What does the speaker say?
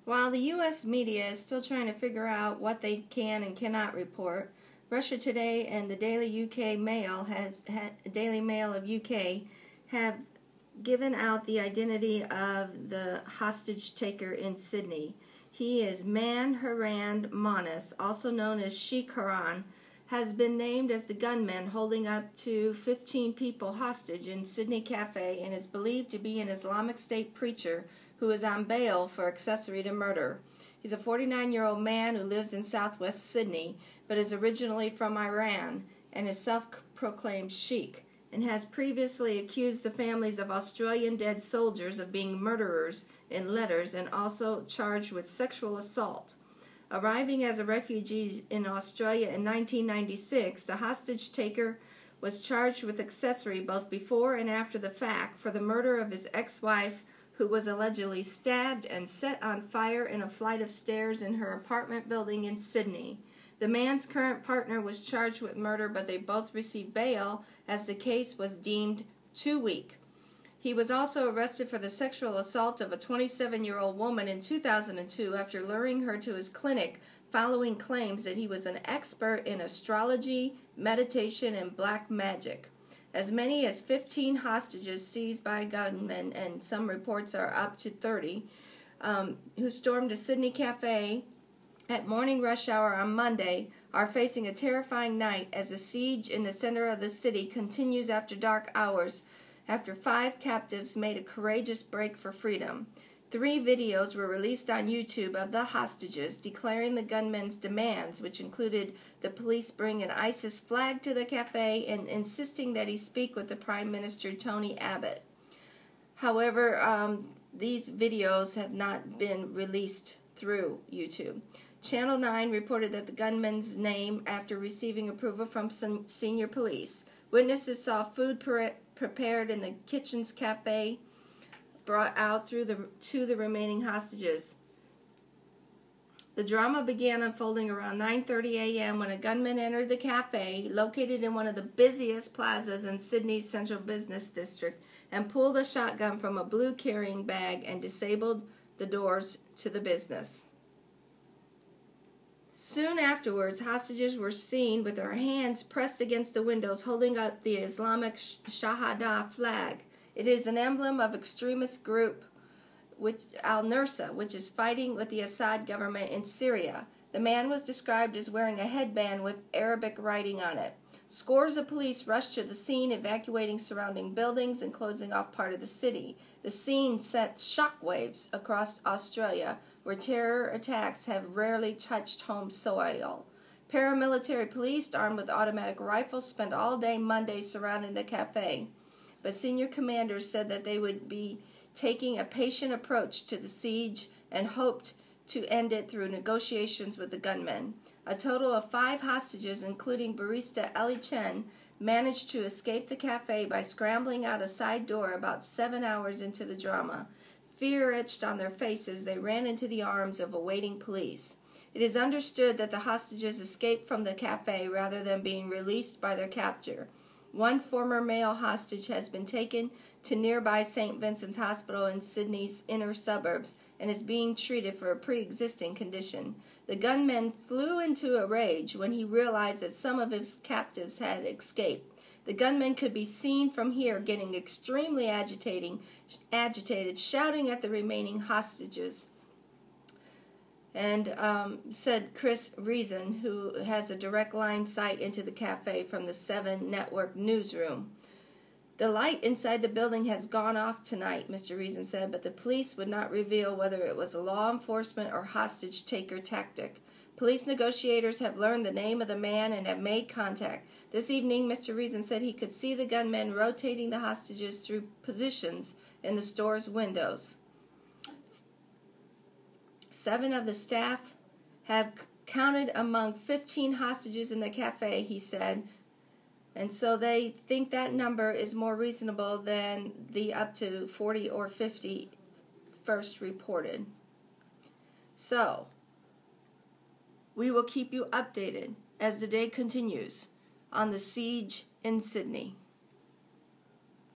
While the U.S. media is still trying to figure out what they can and cannot report, Russia Today and the Daily Mail of UK have given out the identity of the hostage taker in Sydney. He is Manharand Manas, also known as Sheikh Haran, has been named as the gunman holding up to 15 people hostage in Sydney Cafe and is believed to be an Islamic State preacher who is on bail for accessory to murder. He's a 49-year-old man who lives in southwest Sydney, but is originally from Iran and is self-proclaimed Sheikh, and has previously accused the families of Australian dead soldiers of being murderers in letters and also charged with sexual assault. Arriving as a refugee in Australia in 1996, the hostage taker was charged with accessory both before and after the fact for the murder of his ex-wife, who was allegedly stabbed and set on fire in a flight of stairs in her apartment building in Sydney. The man's current partner was charged with murder, but they both received bail as the case was deemed too weak. He was also arrested for the sexual assault of a 27-year-old woman in 2002 after luring her to his clinic following claims that he was an expert in astrology, meditation, and black magic. As many as 15 hostages seized by gunmen, and some reports are up to 30, who stormed a Sydney cafe at morning rush hour on Monday, are facing a terrifying night as the siege in the center of the city continues after dark hours, after 5 captives made a courageous break for freedom. 3 videos were released on YouTube of the hostages declaring the gunmen's demands, which included the police bring an ISIS flag to the cafe and insisting that he speak with the Prime Minister Tony Abbott. However, these videos have not been released through YouTube. Channel 9 reported that the gunman's name after receiving approval from some senior police. Witnesses saw food prepared in the kitchen's cafe brought out to the remaining hostages. The drama began unfolding around 9:30 a.m. when a gunman entered the cafe, located in one of the busiest plazas in Sydney's central business district, and pulled a shotgun from a blue carrying bag and disabled the doors to the business. Soon afterwards, hostages were seen with their hands pressed against the windows holding up the Islamic Shahada flag. It is an emblem of extremist group Al-Nusra, which is fighting with the Assad government in Syria. The man was described as wearing a headband with Arabic writing on it. Scores of police rushed to the scene, evacuating surrounding buildings and closing off part of the city. The scene sent shockwaves across Australia, where terror attacks have rarely touched home soil. Paramilitary police, armed with automatic rifles, spent all day Monday surrounding the cafe, but senior commanders said that they would be taking a patient approach to the siege and hoped to end it through negotiations with the gunmen. A total of 5 hostages, including barista Ellie Chen, managed to escape the cafe by scrambling out a side door about 7 hours into the drama. Fear etched on their faces, they ran into the arms of awaiting police. It is understood that the hostages escaped from the cafe rather than being released by their captor. One former male hostage has been taken to nearby St. Vincent's Hospital in Sydney's inner suburbs and is being treated for a pre-existing condition. The gunman flew into a rage when he realized that some of his captives had escaped. The gunman could be seen from here getting extremely agitated, shouting at the remaining hostages. And said Chris Reason, who has a direct line sight into the cafe from the 7 Network newsroom. The light inside the building has gone off tonight, Mr. Reason said, but the police would not reveal whether it was a law enforcement or hostage taker tactic. Police negotiators have learned the name of the man and have made contact. This evening, Mr. Reason said he could see the gunmen rotating the hostages through positions in the store's windows. 7 of the staff have counted among 15 hostages in the cafe, he said, and so they think that number is more reasonable than the up to 40 or 50 first reported. So, we will keep you updated as the day continues on the siege in Sydney.